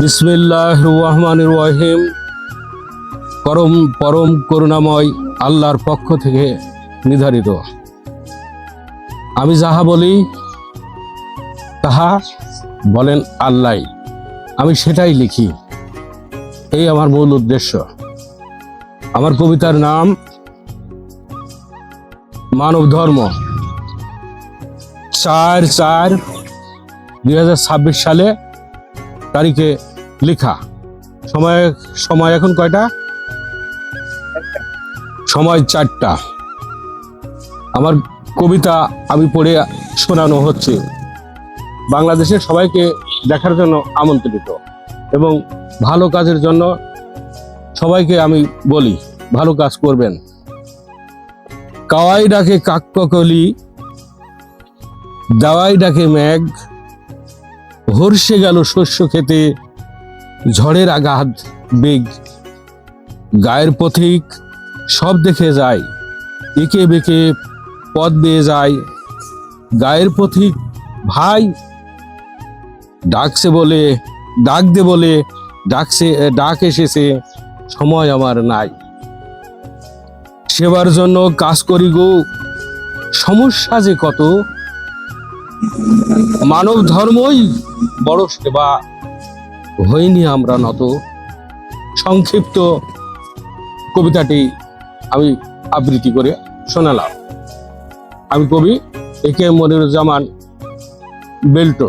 বিসমিল্লাহির রহমানির রহিম। পরম করুণাময় আল্লাহর পক্ষ থেকে নির্ধারিত। আমি যাহা বলি তাহা বলেন আল্লাহ, আমি সেটাই লিখি। এই আমার মূল উদ্দেশ্য। আমার কবিতার নাম মানব ধর্ম। 4/4/2026 সালে তারিখে লেখা। সময় এখন কয়টা? সময় 4টা। আমার কবিতা আমি পড়ে শোনানো হচ্ছে। বাংলাদেশের সবাইকে দেখার জন্য আমন্ত্রিত এবং ভালো কাজের জন্য সবাইকে আমি বলি ভালো কাজ করবেন। কাওয়াই ডাকে কাককলি, দাওয়াই ডাকে মেঘ, হর্ষে গেল শস্য খেতে, ঝড়ের আঘাত বেগ। গায়ের পথিক সব দেখে যায়, একে বেঁকে পথ বেয়ে যায়। গায়ের পথিক ভাই ডাকছে বলে, ডাক দে বলে ডাক এসেছে, সময় আমার নাই। সেবার জন্য কাজ করি গো, সমস্যা যে কত। মানব ধর্মই বড় সেবা, হইনি আমরা নত। সংক্ষিপ্ত কবিতাটি আমি আবৃত্তি করে শোনালাম। আমি কবি এ কে মনিরুজ্জামান বেল্টো।